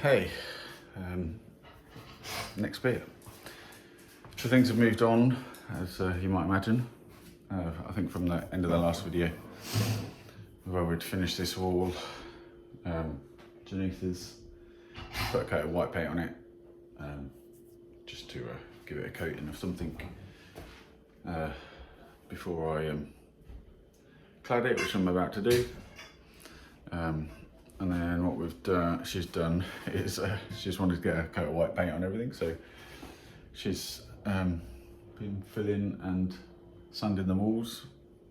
Hey, next bit. So things have moved on, as you might imagine. I think from the end of the last video, where we'd finished this wall. Janitha's put a coat of white paint on it, just to give it a coating of something before I clad it, which I'm about to do. And then what she's done is she just wanted to get a coat of white paint on everything, so she's been filling and sanding the walls,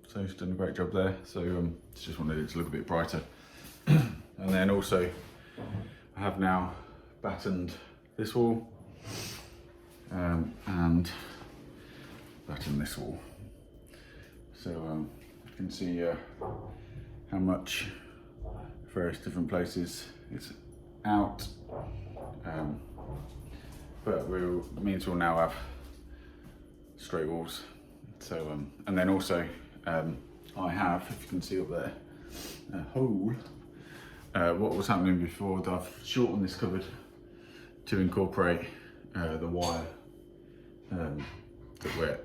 so she's done a great job there. So she just wanted it to look a bit brighter. And then also I have now battened this wall and battened this wall, so you can see how much various different places it's out, but means we'll now have straight walls. So and then also I have, if you can see up there, a hole. What was happening before, I've shortened this to incorporate the wire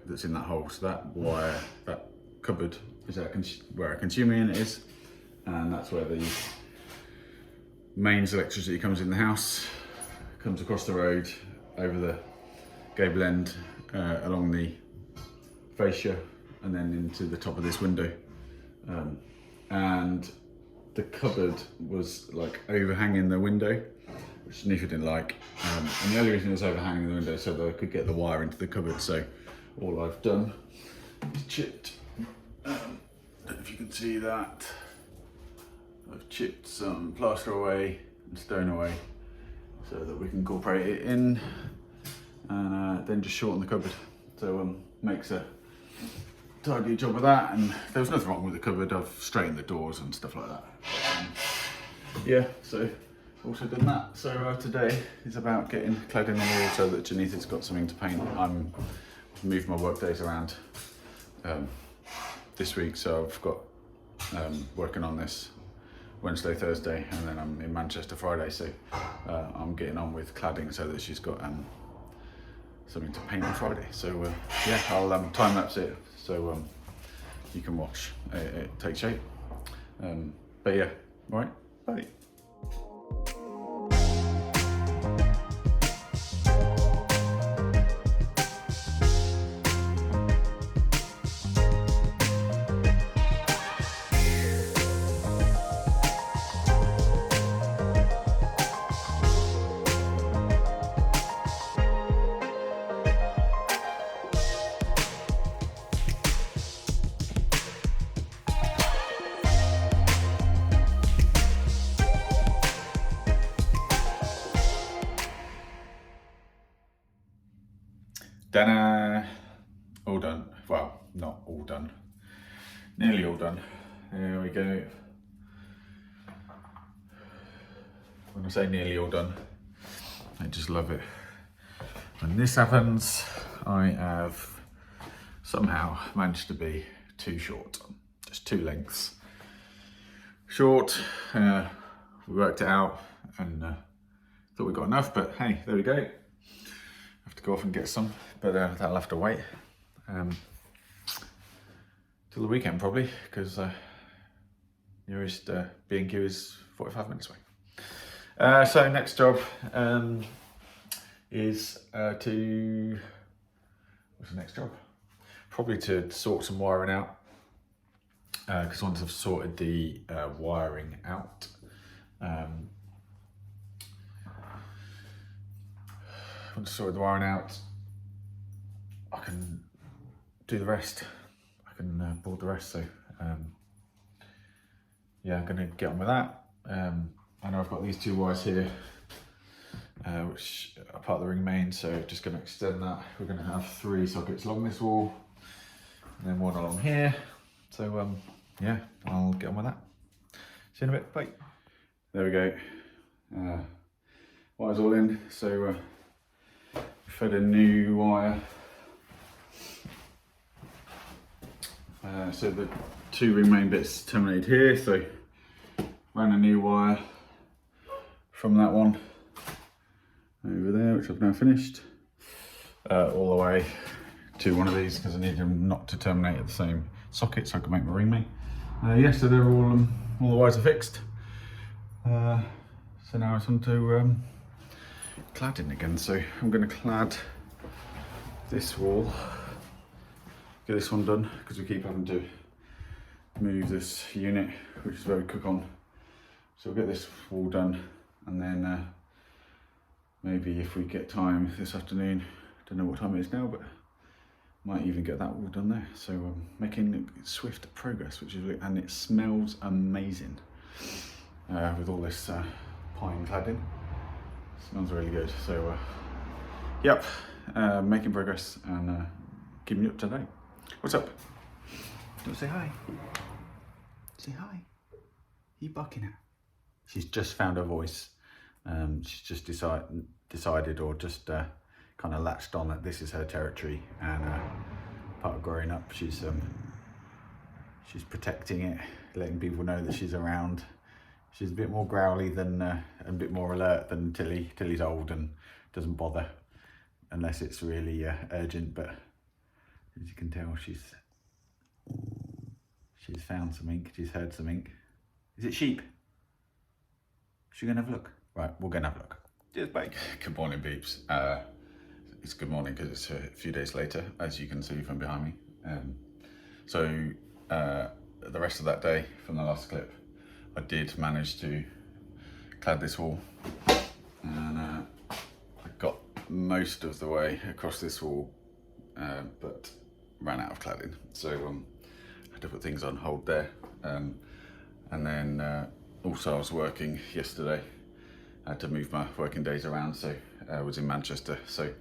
that's in that hole. So that wire, that cupboard, is where our consumer unit is, and that's where the mains electricity comes in the house, comes across the road, over the gable end, along the fascia, and then into the top of this window. And the cupboard was like overhanging the window, which Janitha didn't like. And the only reason it was overhanging the window so that I could get the wire into the cupboard. So all I've done is chipped, don't know if you can see that, I've chipped some plaster away and stone away so that we can incorporate it in, and then just shorten the cupboard. So makes a tidy job of that, and there was nothing wrong with the cupboard. I've straightened the doors and stuff like that. Yeah, so also done that. So today is about getting cladding on the wall so that Janitha's got something to paint. I'm moving my work days around this week, so I've got working on this Wednesday, Thursday, and then I'm in Manchester Friday, so I'm getting on with cladding so that she's got something to paint on Friday. So yeah, I'll time lapse it so you can watch it take shape. But yeah, all right, bye. Then all done. Well, not all done. Nearly all done. There we go. When I say nearly all done, I just love it. When this happens, I have somehow managed to be too short. Just two lengths short. We worked it out and thought we got enough, but hey, there we go. Have to go off and get some, but that'll have to wait till the weekend probably, because nearest B&Q is 45 minutes away. So next job is what's the next job? Probably to sort some wiring out, because once I've sorted the wiring out, once I sorted the wiring out, I can do the rest. I can board the rest. So yeah, I'm going to get on with that. I know I've got these two wires here, which are part of the ring main, so just going to extend that. We're going to have 3 sockets along this wall, and then 1 along here. So yeah, I'll get on with that. See you in a bit. Bye. There we go. Wires all in. So fed a new wire. So the 2 ring main bits terminate here, so ran a new wire from that one over there, which I've now finished, all the way to one of these because I need them not to terminate at the same socket so I can make my ring mate. Yeah, so they're all the wires are fixed. So now it's on to cladding again. So I'm going to clad this wall, get this one done because we keep having to move this unit, which is very cook on. So we'll get this wall done, and then maybe if we get time this afternoon, don't know what time it is now, but might even get that wall done there. So making swift progress, which is really, and it smells amazing with all this pine cladding. Smells really good. So yep, making progress and keeping you up to date. What's up? Don't say hi. Say hi. You barking at? She's just found her voice. She's just decided or just kind of latched on that this is her territory, and part of growing up, she's protecting it, letting people know that she's around. She's a bit more growly than a bit more alert than Tilly. Tilly's old and doesn't bother unless it's really urgent. But as you can tell, she's found something. She's heard something. Is it sheep? Should we go and have a look? Right, we'll go and have a look. Cheers, bye. Good morning, peeps. It's good morning because it's a few days later, as you can see from behind me. So the rest of that day from the last clip, I did manage to clad this wall, and I got most of the way across this wall, but ran out of cladding. So I had to put things on hold there. And then also I was working yesterday. I had to move my working days around, so I was in Manchester. So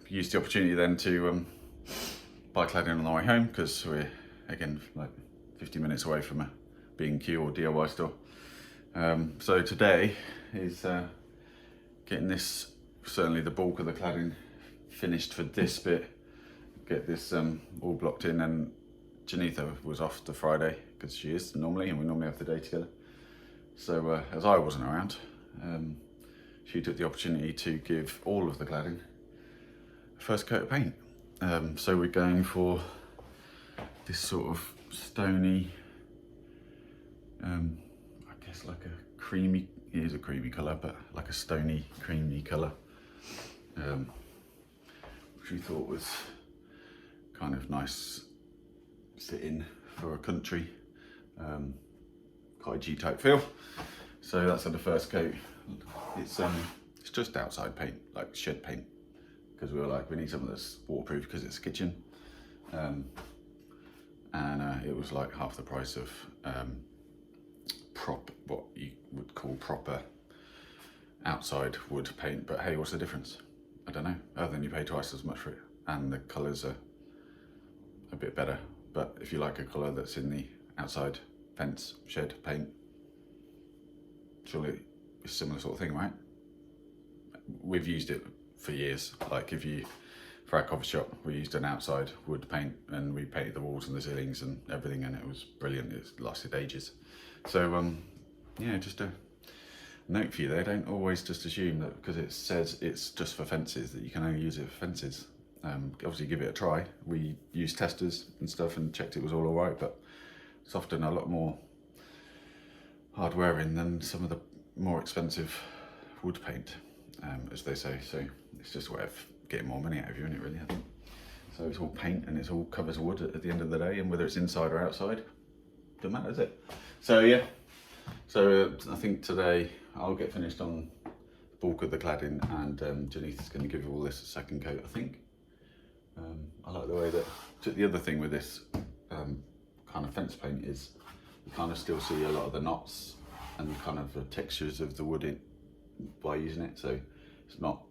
used the opportunity then to buy cladding on the way home, because we're again like 50 minutes away from a B&Q or DIY store. So today is getting this, certainly the bulk of the cladding finished for this bit, get this all blocked in. And Janitha was off the Friday because she is normally, and we normally have the day together. So as I wasn't around, she took the opportunity to give all of the cladding a first coat of paint. So we're going for this sort of stony, I guess like a creamy, it is a creamy colour, but like a stony, creamy colour, which we thought was kind of nice fitting for a country, cottagey type feel. So that's on the first coat. It's just outside paint, like shed paint, because we were like, we need something that's waterproof because it's a kitchen. And it was like half the price of what you would call proper outside wood paint. But hey, what's the difference? I don't know, other than you pay twice as much for it, and the colours are a bit better. But if you like a colour that's in the outside fence shed paint, surely it's a similar sort of thing, right? We've used it for years. Like for our coffee shop, we used an outside wood paint, and we painted the walls and the ceilings and everything, and it was brilliant. It lasted ages. So yeah, just a note for you there. Don't always just assume that because it says it's just for fences that you can only use it for fences. Obviously give it a try. We used testers and stuff and checked it was all right, but it's often a lot more hard wearing than some of the more expensive wood paint, as they say. So it's just a way of getting more money out of you, isn't it, really, I think. So it's all paint and it's all covers wood at the end of the day, and whether it's inside or outside, doesn't matter, does it? So yeah, so I think today I'll get finished on the bulk of the cladding, and Janitha's going to give all this a second coat, I think. I like the way that, the other thing with this kind of fence paint is you kind of still see a lot of the knots and kind of the textures of the wood by using it. So it's not,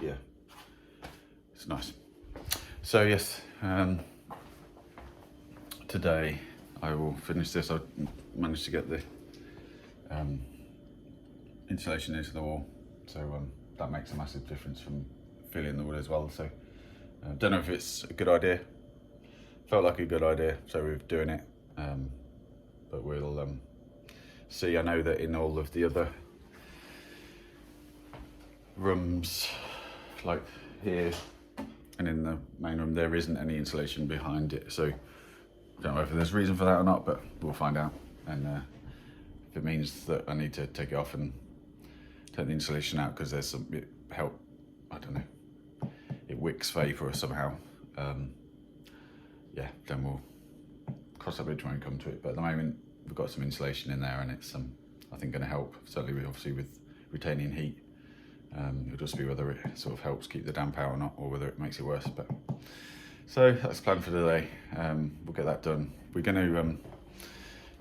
yeah, it's nice. So yes, today I will finish this. I managed to get the insulation into the wall, so that makes a massive difference from filling the wood as well. So don't know if it's a good idea. Felt like a good idea, so we're doing it. But we'll see. I know that in all of the other rooms, like here and in the main room, there isn't any insulation behind it. So I don't know if there's a reason for that or not, but we'll find out. And if it means that I need to take it off and take the insulation out because there's some help, I don't know, it wicks vapour somehow. Yeah, then we'll cross that bridge when we come to it. But at the moment, we've got some insulation in there, and it's I think going to help. Certainly, obviously with retaining heat. It'll just be whether it sort of helps keep the damp out or not, or whether it makes it worse. But so that's the plan for today. We'll get that done. We're going to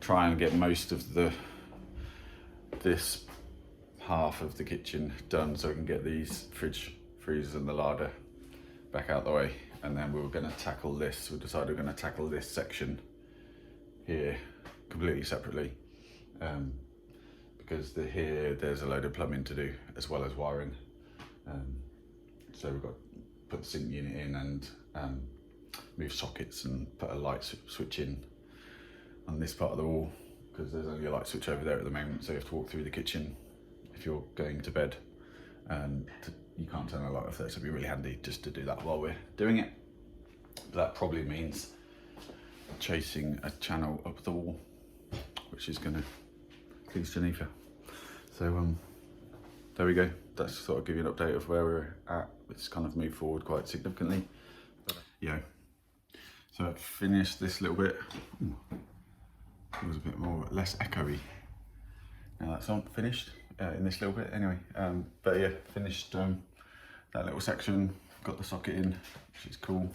try and get most of this half of the kitchen done, so we can get these fridge, freezers, and the larder back out the way. And then we were going to tackle this. We decided we're going to tackle this section here completely separately, because here there's a load of plumbing to do as well as wiring. So we've got to put the sink unit in and move sockets and put a light switch in on this part of the wall, because there's only a light switch over there at the moment, so you have to walk through the kitchen if you're going to bed. You can't turn a light off there, so it'd be really handy just to do that while we're doing it. But that probably means chasing a channel up the wall, which is going to please Geneva. So there we go. That's sort of give you an update of where we're at. It's kind of moved forward quite significantly. But, yeah. So I've finished this little bit. It was a bit less echoey. Now that's on finished in this little bit anyway. But yeah, finished that little section. Got the socket in, which is cool.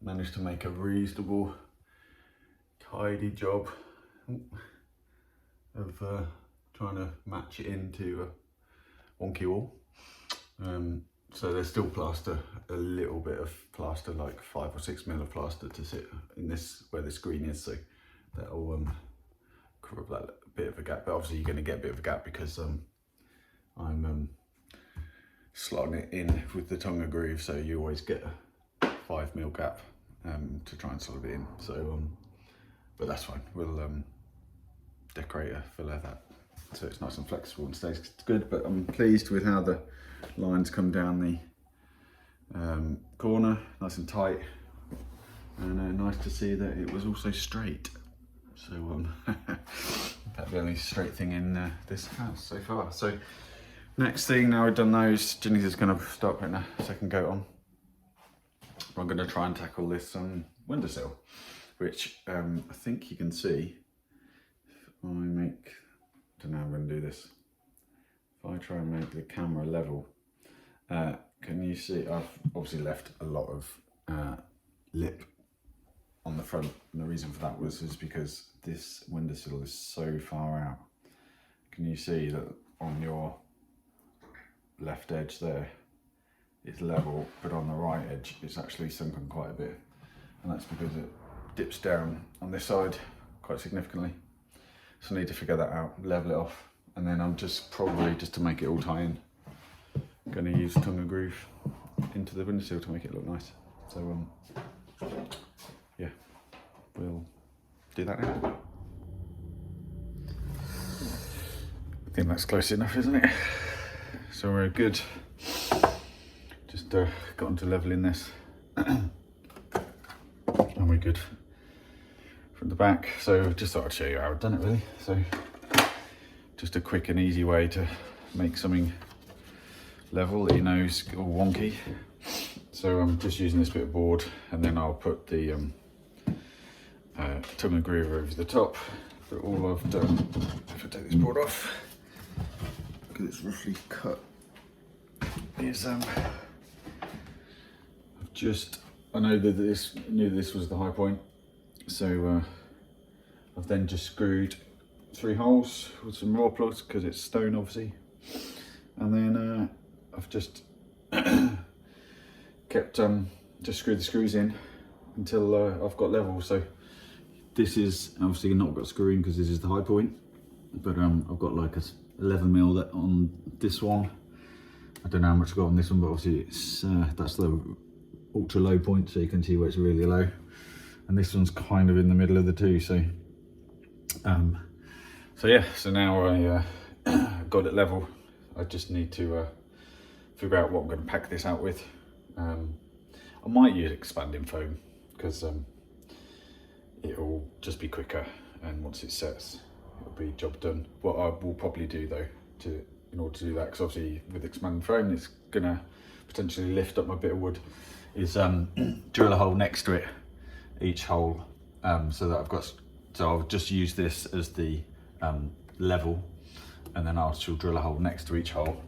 Managed to make a reasonable, tidy job of trying to match it into a wonky wall. So there's still plaster, a little bit of plaster, like 5 or 6 mil of plaster to sit in this where the screen is. So that'll cover up that bit of a gap. But obviously you're going to get a bit of a gap because I'm slotting it in with the tongue of groove, so you always get a 5 mil gap to try and slot it in. So but that's fine. We'll decorate a fillet that so it's nice and flexible and stays good. But I'm pleased with how the lines come down the corner, nice and tight, and nice to see that it was also straight. So that'd be the only straight thing in this house so far. So next thing, now we've done those, Ginny's is going to start putting a second coat on. I'm going to try and tackle this windowsill, which I think you can see if I make, I don't know how I'm going to do this. If I try and make the camera level, can you see I've obviously left a lot of lip on the front, and the reason for that is because this windowsill is so far out. Can you see that on your left edge there it's level, but on the right edge it's actually sunken quite a bit, and that's because it dips down on this side quite significantly. So I need to figure that out, level it off, and then I'm just probably, just to make it all tie in, going to use tongue and groove into the windowsill to make it look nice. So yeah, we'll do that now. I think that's close enough, isn't it? So we're good. Just got onto leveling this and we're good from the back. So just thought I'd show you how I've done it really. So just a quick and easy way to make something level that you know is all wonky. So I'm just using this bit of board, and then I'll put the tongue and groove over the top. But all I've done, if I take this board off, because it's roughly cut, is I know that this was the high point, so I've then just screwed 3 holes with some raw plugs because it's stone obviously, and then I've just kept just screwed the screws in until I've got level. So this is obviously not got screwing because this is the high point, but I've got like a 11 mil that on this one. I don't know how much I got on this one, but obviously it's that's the ultra low point, so you can see where it's really low, and this one's kind of in the middle of the two. So so yeah, so now I got it level. I just need to figure out what I'm going to pack this out with. I might use expanding foam because it'll just be quicker, and once it sets, it'll be job done. What I will probably do though, in order to do that, because obviously with expanding foam, it's gonna potentially lift up my bit of wood, is drill a hole next to it, each hole, so that so I'll just use this as the level, and then I'll still drill a hole next to each hole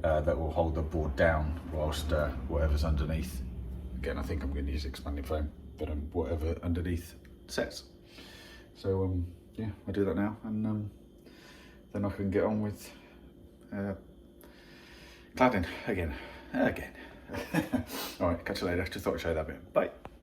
that will hold the board down whilst whatever's underneath. Again, I think I'm going to use expanding foam, but whatever underneath sets. So yeah, I'll do that now, and then I can get on with cladding again. All right, catch you later. Just thought I'd show you that bit. Bye.